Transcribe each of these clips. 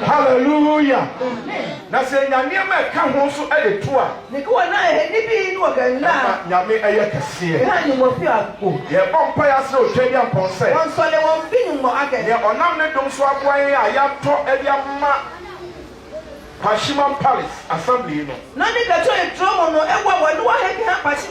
Hallelujah. Now say Nyame ka ho so e de to a. Nyame eye kese. Ye bompa ya se o twedi amponse. Ye onam ne dom so aboan ya ya to e de ama Kwashiman Palace Assembly no. Nani ka to e tromo no e wa wadu wa he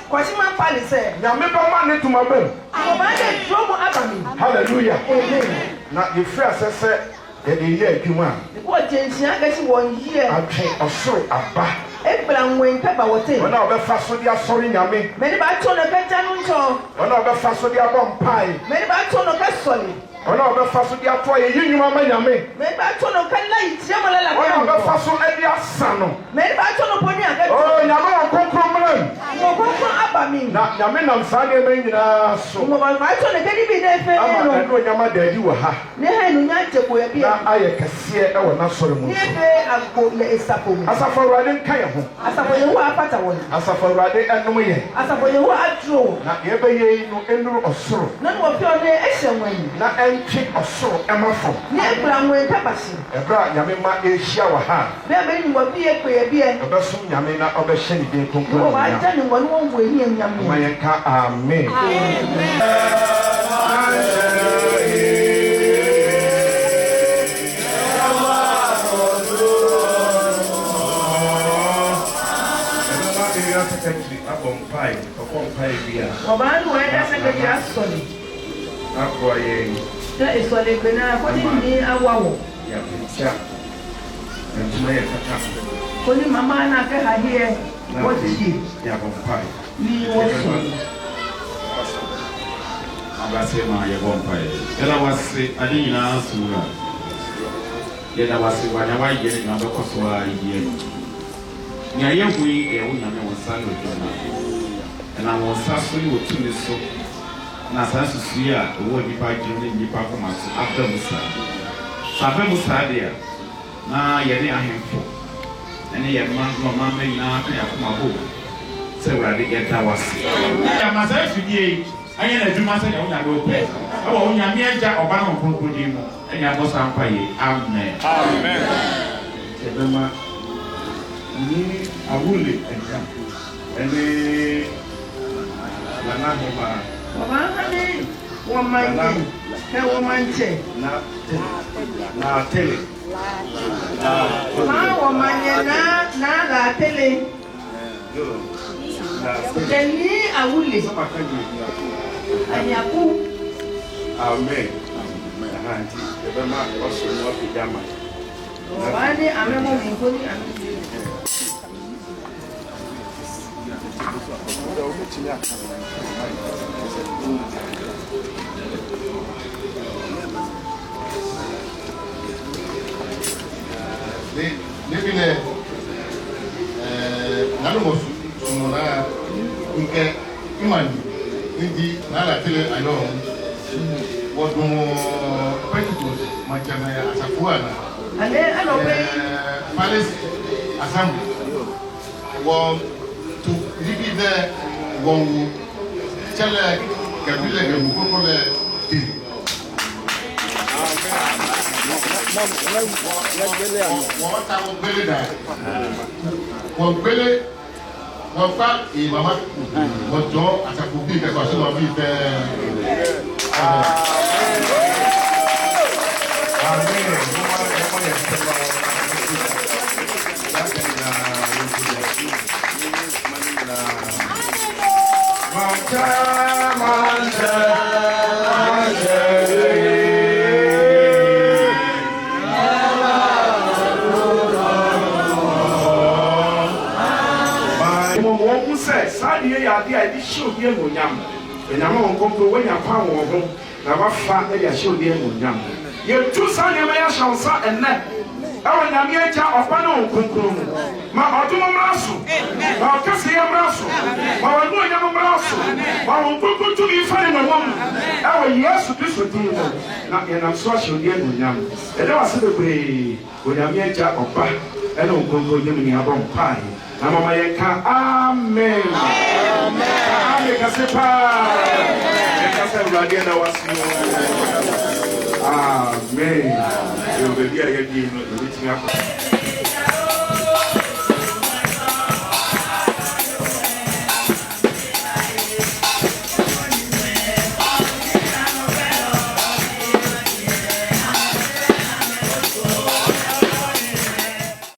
Kwashiman Palace e. Nyame ba ma ne tuma bem. Mo ba ne tromo abami. Hallelujah. Amen. Na ye free asese ye de ye adwuma. Ko jensia ga si won yie. Atwe osoro aba. Ebra nwen peba wote. Wona obefa so dia sori nyame. Me ni ba to no ka tanu ncho. Wona obefa so dia bompai. Me ni ba to no ka soli. Wona obefa so dia to ye yinyuma ma nyame. Me ba to no ka lai tiamo la la. Wona obefa so e dia sano. Me ni ba to no poni aga. Oh nyame won konkro mran. Mo konkro abami. Na nyame nam sa de me nyina so. Mo ba ma to no ka di bi de fe no. Ama no nyama da di wo ha. Ne ha no nya jebo ya bi. Na aye kese e wo na sori mu. Ne be agbo le esapo. Asafo Awurade nka ye ho. Asafo ye ho apata won. Asafo Awurade enum ye. Asafo ye ho adro. Na ye be ye no enuru osoro. Na no fi one ehye wan. Na entwe osoro emafo. Ne ebra nwen pebasi. Ebra nyame ma ehia wa ha. Be be ni mo bi ekwe ye bi e. Obesum nyame na obehye ni den konkro. O ba ta ni won won wo ehia nyame. Ma ye ka amen. Secretary abompai bia obanu we da secretary asoli akoye ta isole bena ko ni awawo ya pizza ntune kaka ko ni mama na ka ha hie woti ya bompai ni woso abase ma ya bompai ela wase ade nyina sura ya da wase wanya wa ye ni ndo ko so ayi nya ye hui e wo nyame wo sa no dona na wo sa so ni otu ni so na sa susu ya wo nipa gye ni nipa ko ma so after musa sabe musa dia na ye ni ahemfo ene ye ma me na ka ya ko ma bo se wurade ye ta wase ya ma sa fidie anya na djuma se ya wo nyame o pe e wo nyame agya oba no konkro di mu enya bo sa mpa ye amen amen ebema ni awule exam ene la na homa baba hani womanye he womanje na tele ma womanye na la tele deni awule anyaku amen ahanti ebema oso no pijama bani amemo mingoni amemo Depuis nanomosu sumona nke imani ndi nala tele ayo wodun Pentecost machana ya asafuana ale alope Palace Assembly won to libi there won chele kabile ke mukoko le ti wọ́n ta wọ́n gbélé dà wọ́n gbélé wọ́n pa ìmàmá wọ́n jọ àtàkù bí kẹsàn-án sínú ọbí fẹ́ ade a di show die mo nyam enyama won konko wanya pa won ho na wafa e ya show die mo nyam ye tu sa ne ma ya shansa enne e won nyam ye ja ofa na won konko ma odumo mraso ma okase ye mraso ma wonu nyam mraso ma won konko tu mi fa ne mo e wo Yesu Kristo di mo na ye na so show die mo nyam e de wase bebre won nyam ye ja ofa e na won konko nyam ni abon pai na mama ye ka amen amen kasi pa kasi uradi na wasi amen. Yɛwɔ baabi a yɛdi no yɛbɛtumi akɔ.